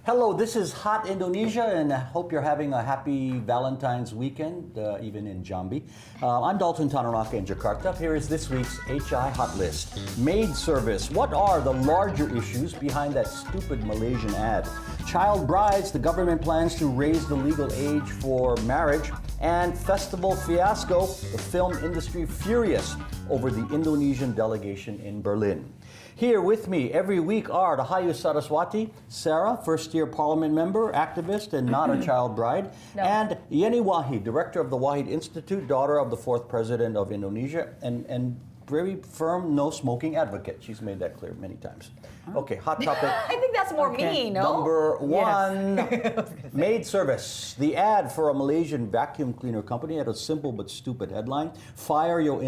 Hello, this is Hot Indonesia, and I hope you're having a happy Valentine's weekend, even in Jambi. I'm Dalton Tanonaka in Jakarta. Here is this week's HI Hot List. Maid service. What are the larger issues behind that stupid Malaysian ad? Child brides. The government plans to raise the legal age for marriage. And festival fiasco. The film industry furious over the Indonesian delegation in Berlin. Here with me every week are Rahayu Saraswati, Sarah, first-year parliament member, activist, and not a child bride, and Yenny Wahid, director of the Wahid Institute, daughter of the fourth president of Indonesia, and very firm no-smoking advocate. She's made that clear many times. Okay, hot topic. I think that's more me, no? Number one, Yes. maid service. The ad for a Malaysian vacuum cleaner company had a simple but stupid headline: Fire your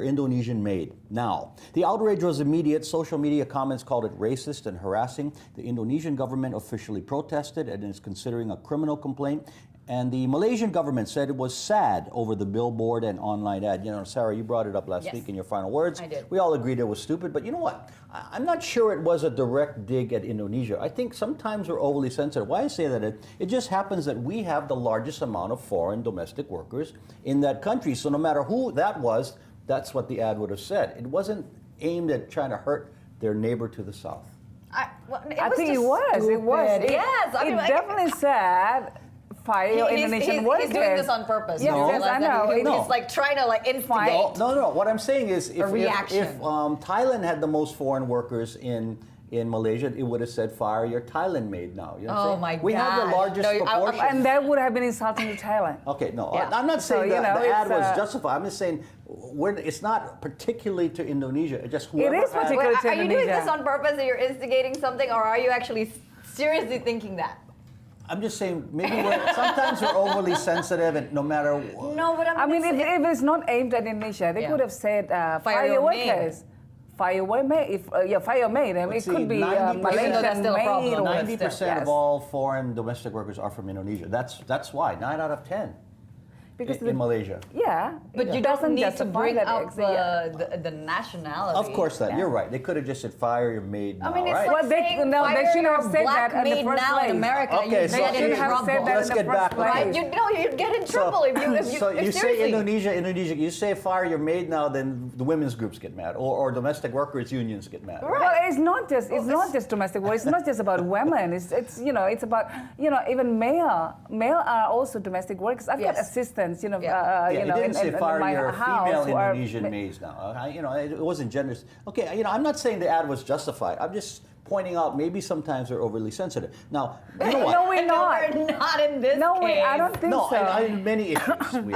Indonesian maid now. The outrage was immediate. Social media comments called it racist and harassing. The Indonesian government officially protested and is considering a criminal complaint. And the Malaysian government said it was sad over the billboard and online ad. You know, Sarah, you brought it up last week in your final words. I did. We all agreed it was stupid, but you know what? I'm not sure it was a direct dig at Indonesia. I think sometimes we're overly sensitive. Why I say that, it just happens that we have the largest amount of foreign domestic workers in that country. So no matter who that was, that's what the ad would have said. It wasn't aimed at trying to hurt their neighbor to the south. I think it was. It was. Yes, I mean, it definitely said fire your Indonesian workers. He's doing this on purpose. Yes, No. yes, I know. He's like trying to like instigate. No. What I'm saying is, if reaction. Thailand had the most foreign workers in Malaysia, it would have said fire your Thailand maid now. You know what I'm Oh saying? my We have the gosh. largest No, proportion. And that would have been insulting to Thailand. Okay, no, Yeah. I'm not saying So, that the ad it's, was justified. I'm just saying it's not particularly to Indonesia. It just whoever is had- particular to Are you doing Indonesia. this on purpose and you're instigating something, or are you actually seriously thinking that? I'm just saying maybe sometimes we're overly sensitive, and no matter. No, but I mean, if it's not aimed at Indonesia, they Yeah. could have said fire your your maid. workers. Fire your maid. Fire your maid. I mean, it See, could be 90% Malaysian That's still a maid. problem. or- 90% yes. of all foreign domestic workers are from Indonesia. That's why 9 out of 10 Because in Malaysia. Yeah, But it you don't doesn't need to justify bring that up yeah. the nationality. Of course, Yeah. you're right. They could have just said fire your maid now, I mean, it's right? like Well, they- saying no, they fire shouldn't your have said black that in the maid first now in place. America. Okay, you so get in you have trouble. said that Let's in the get first back. place. Right? You'd get in trouble if you So you say seriously. Indonesia, you say fire your maid now, then the women's groups get mad, or domestic workers unions get mad. Right. Well, it's not just domestic work. It's not just about women. It's it's about even male are also domestic workers. I've got Yes. assistants. Yeah. Yeah, it didn't say in fire my your house female who are- Indonesian maids now. It wasn't gender. Okay, I'm not saying the ad was justified. I'm just pointing out maybe sometimes we're overly sensitive. Now, you know what? No, we're No, not. we're not in this No, case. I don't think No, so. in many issues.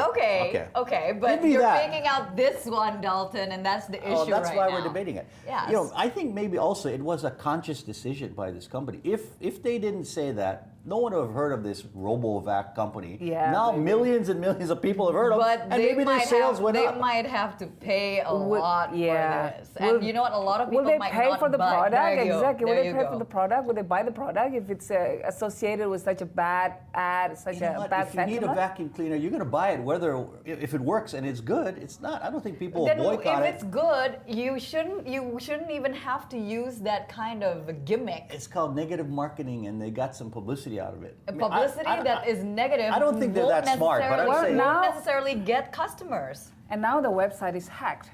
Okay, but Maybe you're that. picking out this one, Dalton, and that's the issue That's right why now. we're debating it. Yes. I think maybe also it was a conscious decision by this company. If they didn't say that, no one would have heard of this RoboVac company. Yeah, Now maybe. millions and millions of people have heard of it, But and they maybe their might sales have, went they up. might have to pay a lot yeah. for this. And you know what? A lot of people Will they might pay not for the buy. product? There you go. Exactly. Will There they you pay go. for the product? Will they buy the product if it's associated with such a bad ad, such You know a what? bad If you need a sentiment? vacuum cleaner, you're going to buy it. Whether if it works and it's good, it's not. I don't think people Then will boycott if it. it's good, you shouldn't even have to use that kind of gimmick. It's called negative marketing, and they got some publicity out of it. I mean, Publicity that is negative. I don't think they're won't that smart, but I'm necessarily- saying- won't Now- necessarily get customers. And now the website is hacked.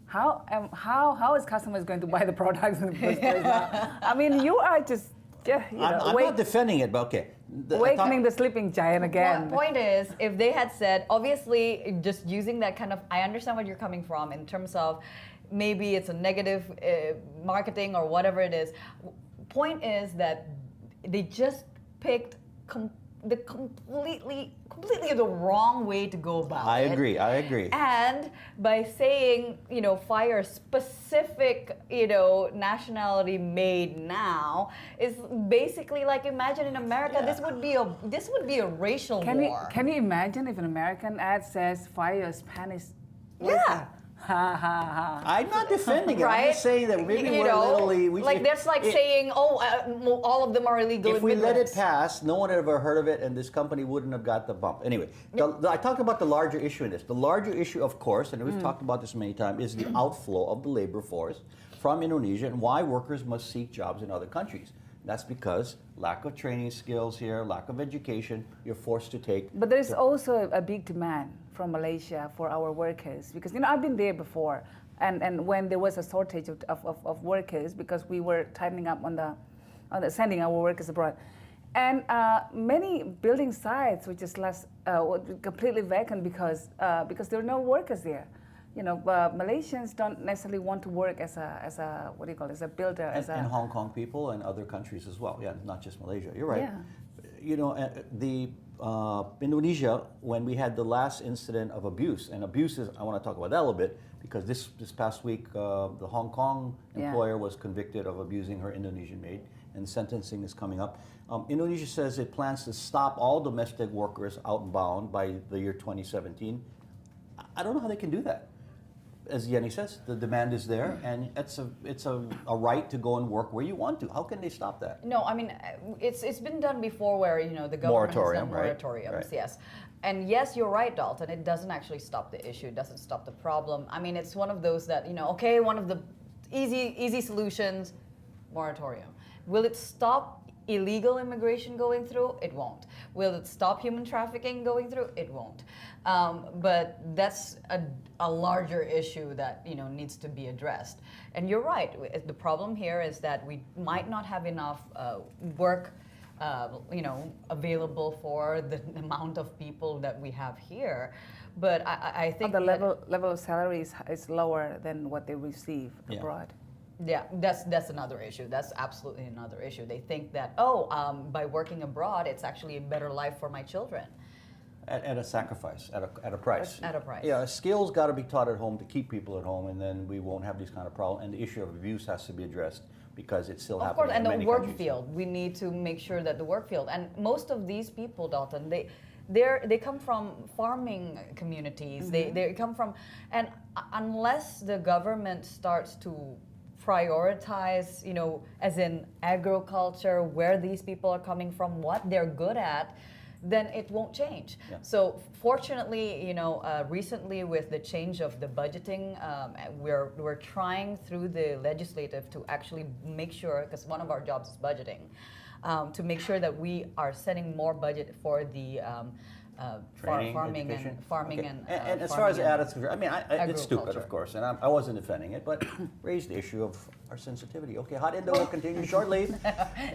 How is customers going to buy the products in the first place now? I mean, you are just I'm not defending it, but okay. awakening the sleeping giant again. Point is, if they had said, obviously, just using that kind of, I understand what you're coming from in terms of maybe it's a negative marketing or whatever it is. Point is that they just picked the completely the wrong way to go about I it. agree. And by saying, fire specific, nationality made now is basically like, imagine in America, this would be a racial war. Can you imagine if an American ad says fire Spanish? Yeah. Ha ha ha. I'm not defending it. I'm Right? just saying that maybe You we're literally... that's like saying, all of them are illegal If we let it immigrants. pass, no one had ever heard of it, and this company wouldn't have got the bump. Anyway, I talked about the larger issue in this. The larger issue, of course, and we've talked about this many times, is the outflow of the labor force from Indonesia and why workers must seek jobs in other countries. That's because lack of training skills here, lack of education, you're forced to take. But there's also a big demand from Malaysia for our workers because I've been there before, and when there was a shortage of workers because we were tightening up on the sending our workers abroad, and many building sites were just completely vacant because there were no workers there. Malaysians don't necessarily want to work as a what do you call it, as a builder. And Hong Kong people and other countries as well. Yeah, not just Malaysia. You're right. Yeah. Indonesia, when we had the last incident of abuse, and abuse is, I want to talk about that a little bit because this past week the Hong Kong employer was convicted of abusing her Indonesian maid, and sentencing is coming up. Indonesia says it plans to stop all domestic workers outbound by the year 2017. I don't know how they can do that. As Yenny says, the demand is there, and it's a right to go and work where you want to. How can they stop that? No, I mean, it's been done before where, the government has done right? moratoriums, Right. yes. And yes, you're right, Dalton, it doesn't actually stop the issue, it doesn't stop the problem. I mean, it's one of those that, okay, one of the easy solutions, moratorium. Will it stop illegal immigration going through? It won't. Will it stop human trafficking going through? It won't. But that's a larger issue that needs to be addressed. And you're right. The problem here is that we might not have enough work, available for the amount of people that we have here. But I think the level of salary is lower than what they receive abroad. Yeah, that's another issue. That's absolutely another issue. They think that, by working abroad, it's actually a better life for my children. At a sacrifice, at a price. At a price. Yeah, skills got to be taught at home to keep people at home, and then we won't have these kind of problems. And the issue of abuse has to be addressed because it's still happening. Of course, and in the many work countries. field. We need to make sure that the work field, and most of these people, Dalton, they come from farming communities. They come from, and unless the government starts to prioritize, as in agriculture, where these people are coming from, what they're good at, then it won't change. Yeah. So fortunately, recently with the change of the budgeting, we're trying through the legislative to actually make sure, because one of our jobs is budgeting, to make sure that we are setting more budget for the Training, farming education? and farming Okay. and as far as farming and attitudes, I mean, it's stupid, agriculture. of course, and I wasn't defending it, but raised the issue of our sensitivity. Okay, Hot Indo will continue shortly.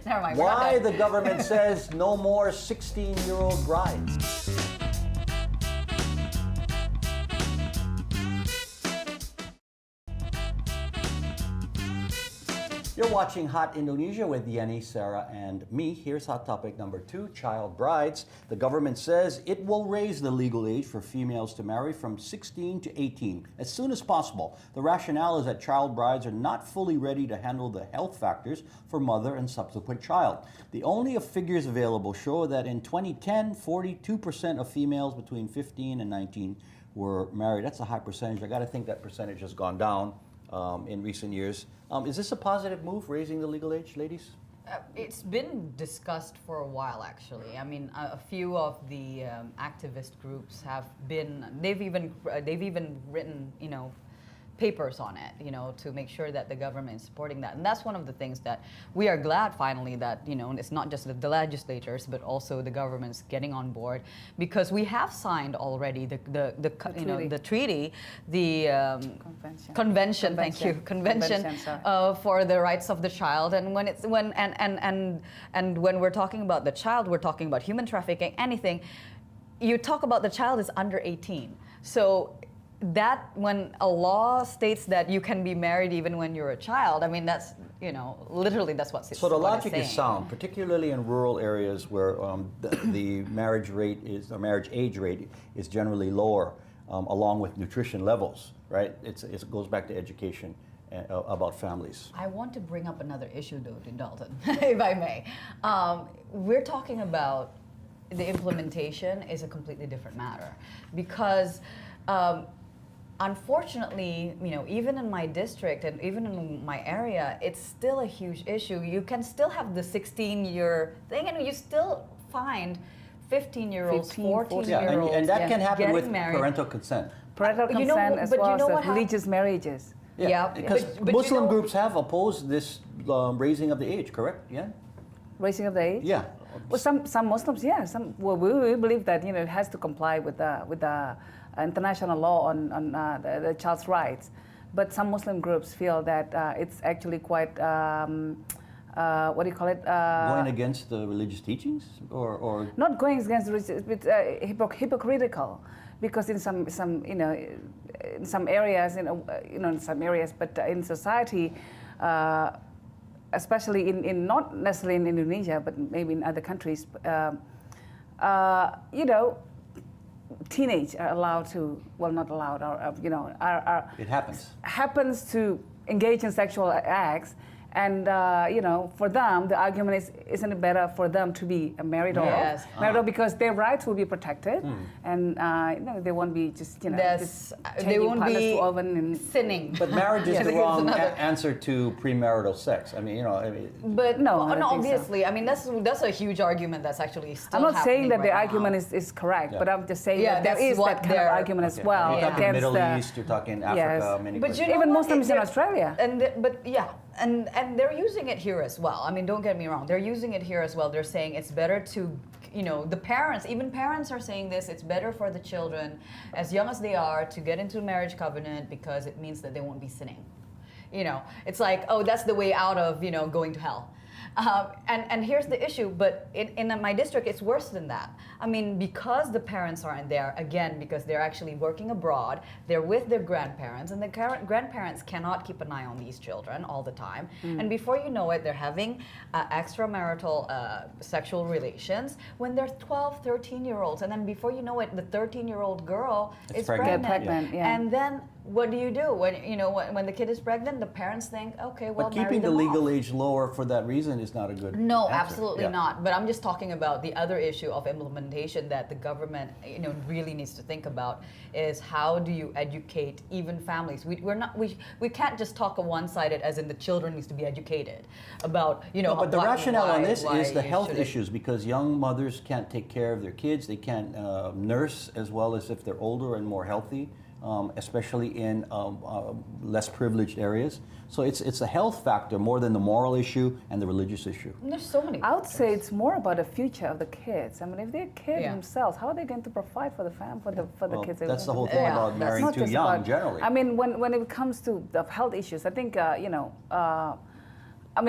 Never mind. we're not Why done. the government says no more 16-year-old brides. You're watching Hot Indonesia with Yenny, Sarah, and me. Here's hot topic number 2, child brides. The government says it will raise the legal age for females to marry from 16 to 18 as soon as possible. The rationale is that child brides are not fully ready to handle the health factors for mother and subsequent child. The only figures available show that in 2010, 42% of females between 15 and 19 were married. That's a high percentage. I got to think that percentage has gone down in recent years. Is this a positive move, raising the legal age, ladies? It's been discussed for a while, actually. I mean, a few of the activist groups have been. They've even written, papers on it, to make sure that the government is supporting that. And that's one of the things that we are glad finally that, it's not just the legislators, but also the government's getting on board, because we have signed already the treaty, the convention. Thank you, convention for the rights of the child. And when we're talking about the child, we're talking about human trafficking, anything. You talk about the child is under 18. So that when a law states that you can be married even when you're a child, I mean, that's, literally that's what it's So the what it's logic is saying. sound, particularly in rural areas where the marriage age rate is generally lower, along with nutrition levels, right? It goes back to education about families. I want to bring up another issue, though, to Dalton, if I may. We're talking about the implementation is a completely different matter, because unfortunately, even in my district and even in my area, it's still a huge issue. You can still have the 16-year thing, and you still find 15-year-olds, 14-year-olds. Yeah, and that can happen with married. parental consent. Parental consent as well as religious marriages. Yeah, because but Muslim groups have opposed this raising of the age, correct? Yeah. Raising of the age? Yeah. Well, some Muslims, yeah. We believe that it has to comply with the international law on the child's rights. But some Muslim groups feel that it's actually quite what do you call it? Going against the religious teachings, or Not going against the religious, but hypocritical, because in some in some areas, in some areas, but in society. Especially in not necessarily in Indonesia, but maybe in other countries, teenage are allowed to, well, not allowed, are it happens. happens to engage in sexual acts. And for them, the argument is, isn't it better for them to be married or Yes. married or because their rights will be protected, and they won't be just just they changing won't partners be too often and sinning. But marriage is Yeah. the I think it's wrong another- answer to premarital sex. I mean, But No, I don't think so. obviously, I mean that's a huge argument that's actually still. I'm not saying that happening the right argument now. is correct, Yeah. but I'm just saying Yeah, that there that's is what that kind of they're- argument as Okay. well You're talking against Middle the, East. You're talking Africa. Many But you places. know even what? Muslims in They're- Australia. But yeah, and they're using it here as well. I mean, don't get me wrong. They're using it here as well. They're saying it's better to, the parents, even parents are saying this. It's better for the children, as young as they are, to get into a marriage covenant because it means that they won't be sinning. It's like, oh, that's the way out of going to hell. And here's the issue, but in my district, it's worse than that. I mean, because the parents aren't there, again, because they're actually working abroad, they're with their grandparents, and the grandparents cannot keep an eye on these children all the time. And before you know it, they're having extramarital sexual relations when they're 12, 13-year-olds. And then before you know it, the 13-year-old girl is pregnant. Get pregnant, yeah. And then what do you do when the kid is pregnant? The parents think, okay, well, But keeping marry the them legal off. age lower for that reason is not a good No, answer. absolutely Yeah. not. But I'm just talking about the other issue of implementation that the government, really needs to think about is how do you educate even families? We can't just talk a one-sided, as in the children needs to be educated about No, but the rationale on this is the you health shouldn't. issues, because young mothers can't take care of their kids. They can't nurse as well as if they're older and more healthy, especially in less privileged areas. So it's a health factor more than the moral issue and the religious issue. And there's so many. I would say it's more about the future of the kids. I mean, if they're kids Yeah. themselves, how are they going to provide for the Well, kids? that's the whole thing Yeah, about that's marrying Not too just young, about- generally. I mean, when it comes to the health issues, I think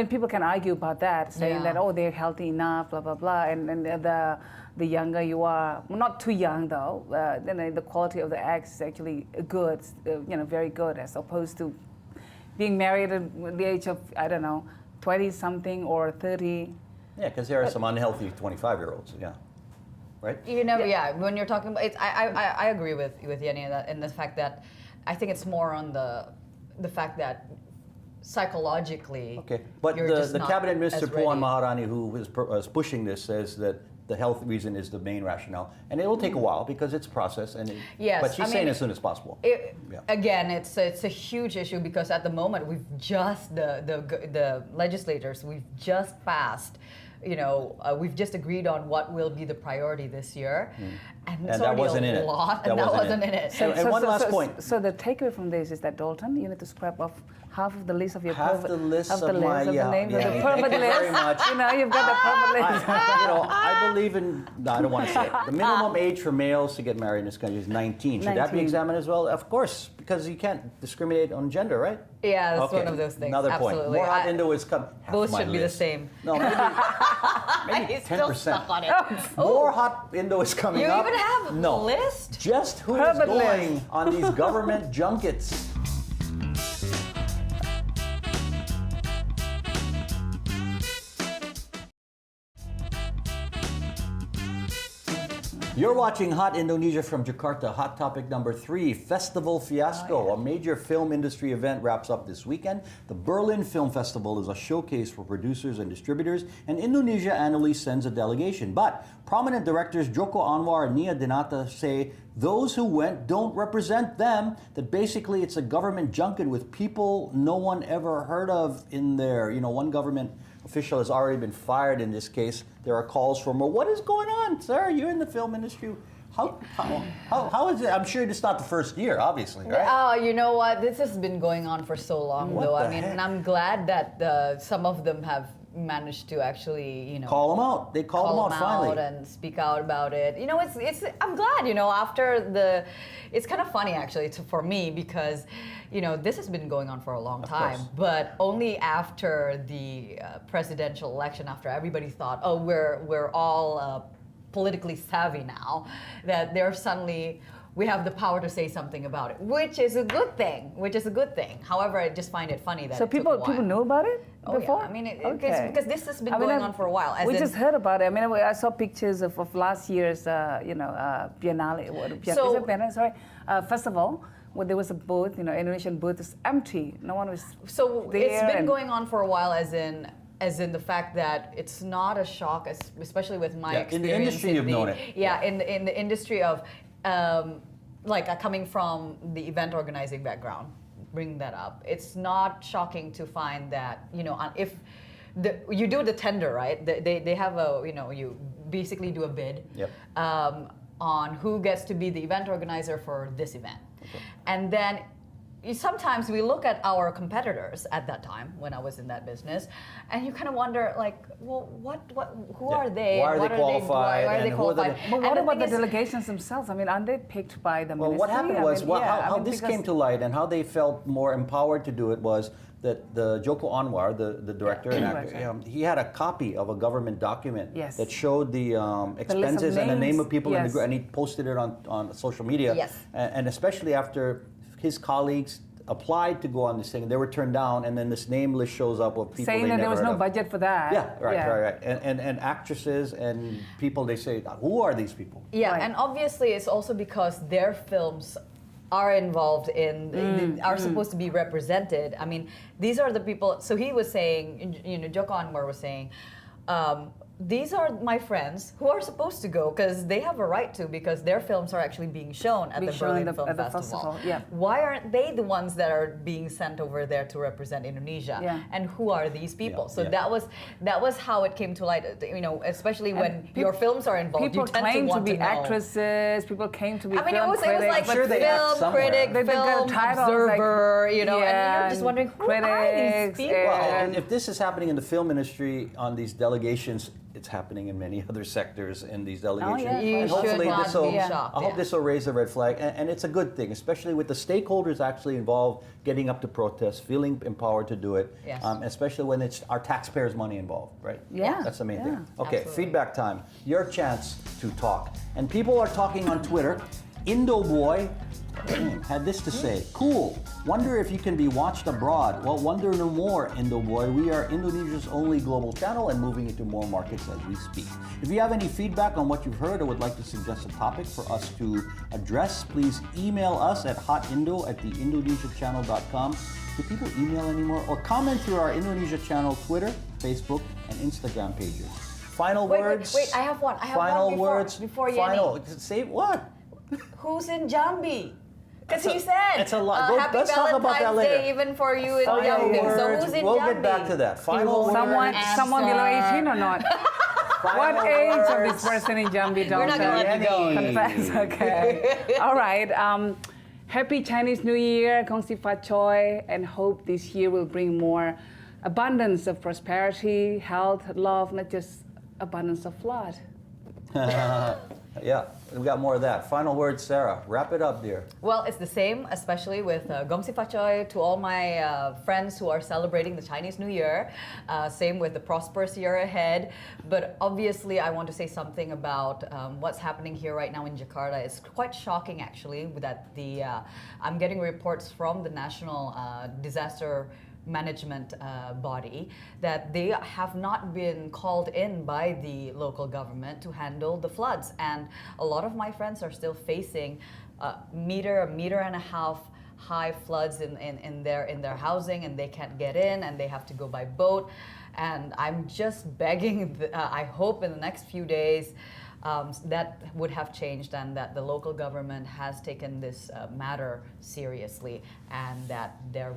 people can argue about that, saying Yeah. that they're healthy enough, blah blah blah, and the younger you are, well, not too young though, then the quality of the eggs is actually good, very good, as opposed to being married at the age of 20 something or 30. Yeah, because there are some unhealthy 25-year-olds. Yeah, right. When you're talking about, I agree with Yenny in the fact that I think it's more on the fact that psychologically. Okay, but you're the just not cabinet minister as Puan ready. Maharani, who is pushing this, says that the health reason is the main rationale, and it will take a while because it's a process. Yes, but she's I saying mean, as soon as possible. Yeah. Again, it's a huge issue because at the moment we've just the legislators we've just passed. We've just agreed on what will be the priority this year, and it's that already wasn't in a it. lot, That and that wasn't wasn't in in it. it. And one last point. So the takeaway from this is that, Dalton, you need to scrap off half of the list of your Half the list of of the my- list of yeah, the names of yeah, the thank permit you list. very much. You've got the permit list. I believe in. No, I don't want to say it. The minimum age for males to get married in this country is 19. Should that be 19. examined as well? Of course, because you can't discriminate on gender, right? Yeah, that's Okay, one of those things. Another point. Absolutely. More hot Hinduists come. half Both my should be the list. same. No, maybe He's still 10%. stuck on it. More hot Hinduists coming You up. even have a no. list? Just who is Permit going list. on these government junkets? You're watching Hot Indonesia from Jakarta. Hot topic number 3, Festival Fiasco. A major film industry event wraps up this weekend. The Berlin Film Festival is a showcase for producers and distributors, and Indonesia annually sends a delegation. But prominent directors Joko Anwar and Nia Dinata say those who went don't represent them, that basically it's a government junket with people no one ever heard of in there. One government official has already been fired in this case. There are calls for more. What is going on, sir? You're in the film industry. How is it? I'm sure it's not the first year, obviously, right? Oh, you know what? This has been going on for so long, What though. the I mean, heck? and I'm glad that some of them have managed to actually, Call them out. They called them out finally. and speak out about it. It's I'm glad, after it's kind of funny actually for me because, this has been going on for a long time, but only after the presidential election, after everybody thought, oh, we're all politically savvy now, that they're suddenly we have the power to say something about it, which is a good thing. However, I just find it funny that So it took a people while. know about it Oh before? yeah, I mean, Okay. because this has been going on for a while. We just heard about it. I mean, I saw pictures of last year's, Biennale. So- is it Biennale? Sorry, festival. Where there was a booth, Indonesian booth is empty. No one was So there. it's been and- going on for a while, as in the fact that it's not a shock, especially with my Yeah, in the experience. industry you've known it. Yeah, in the industry of, coming from the event organizing background, bring that up. It's not shocking to find that, if you do the tender, right? They have you basically do a bid. Yep. On who gets to be the event organizer for this event. And then sometimes we look at our competitors at that time when I was in that business, and you kind of wonder, well, who Yeah. are they? Why are they qualified, Why are they and who are the- qualified? But And what the about thing the is- delegations themselves? I mean, aren't they picked by the Well, ministry? what happened I was, mean, yeah, how I mean, this because- came to light and how they felt more empowered to do it was that the Joko Anwar, the director and actor, Director. he had a copy of a government document Yes. that showed the expenses and the name names, of people in the yes. group, and he posted it on social media. Yes. And especially after his colleagues applied to go on this thing, they were turned down, and then this name list shows up of people saying they that there never was heard no of. budget for that. Yeah, right. And actresses and people, they say, who are these people? Yeah, Right. and obviously it's also because their films are involved in, are supposed to be represented. I mean, these are the people. So he was saying, Joko Anwar was saying, these are my friends who are supposed to go because they have a right to, because their films are actually being shown at Being the shown Berlin Film at the Festival. festival, yeah. Why aren't they the ones that are being sent over there to represent Indonesia? Yeah. And who are these people? Yeah, So yeah. that was how it came to light. Especially when your films are involved, People you tend claim to to want be to know. actresses. People claim to be I mean, it film was critics. like I'm sure they act film somewhere. critic, They've got film titles observer, like- and you're yeah, just wondering who are critics, these people? Well, and- if this is happening in the film industry on these delegations, it's happening in many other sectors in these delegations. yeah. You And should hopefully not this will, be shocked. I hope yeah. this will raise a red flag, and it's a good thing, especially with the stakeholders actually involved, getting up to protest, feeling empowered to do it, Yes. especially when it's our taxpayers' money involved, right? Yeah. That's the main Yeah. thing. Okay, Absolutely. feedback time. Your chance to talk. And people are talking on Twitter. Indo Boy had this to say: cool. Wonder if you can be watched abroad. Well, wonder no more, Indo Boy. We are Indonesia's only global channel and moving into more markets as we speak. If you have any feedback on what you've heard or would like to suggest a topic for us to address, please email us at hotindo@theindonesiachannel.com. Do people email anymore? Or comment through our Indonesia channel Twitter, Facebook, and Instagram pages. Final words. Wait, I have one. I have Final one words. before Final. Yenny. Say what? Who's in Jambi? Because he It's a- said, it's a lot. Happy Let's talk about that Valentine's later. Day even for you in Final Jambi. So words. who's in We'll Jambi? get back to that. Final words. Someone below 18 or not? What Final age of words. this person in Jambi? We're not gonna let you go. Yenny. Confess, okay. All right. Happy Chinese New Year, Gong Si Fa Choi, and hope this year will bring more abundance of prosperity, health, love, not just abundance of flood. Yeah, we got more of that. Final words, Sarah. Wrap it up, dear. Well, it's the same, especially with Gong Si Fa Choi, to all my friends who are celebrating the Chinese New Year. Same with the prosperous year ahead. But obviously, I want to say something about what's happening here right now in Jakarta. It's quite shocking, actually, that I'm getting reports from the National Disaster Management body that they have not been called in by the local government to handle the floods, and a lot of my friends are still facing a meter and a half high floods in their housing, and they can't get in, and they have to go by boat. And I'm just begging. I hope in the next few days that would have changed, and that the local government has taken this matter seriously, and that there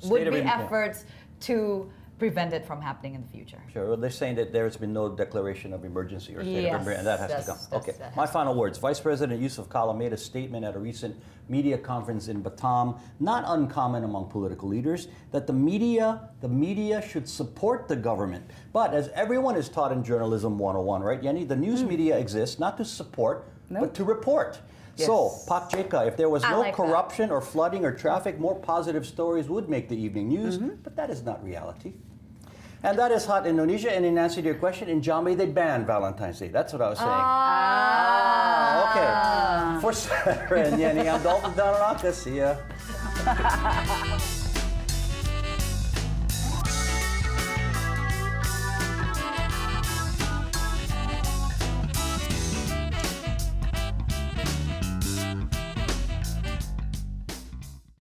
would State of be India. efforts to prevent it from happening in the future. Sure. Well, they're saying that there's been no declaration of emergency or state of Yes, emergency, and that has to come. Okay. My final words. Vice President Yusuf Kala made a statement at a recent media conference in Batam, not uncommon among political leaders, that the media should support the government. But as everyone is taught in journalism 101, right, Yenny, the news media exists not to support, but to report. Yes. So, Pak Jeka, if there was I no like that. corruption or flooding or traffic, more positive stories would make the evening news, but that is not reality. And that is hot Indonesia. And in answer to your question, in Jambi, they banned Valentine's Day. That's what I was saying. Okay. For Sarah and Yenny, I'm Dalton Tanonaka. See ya.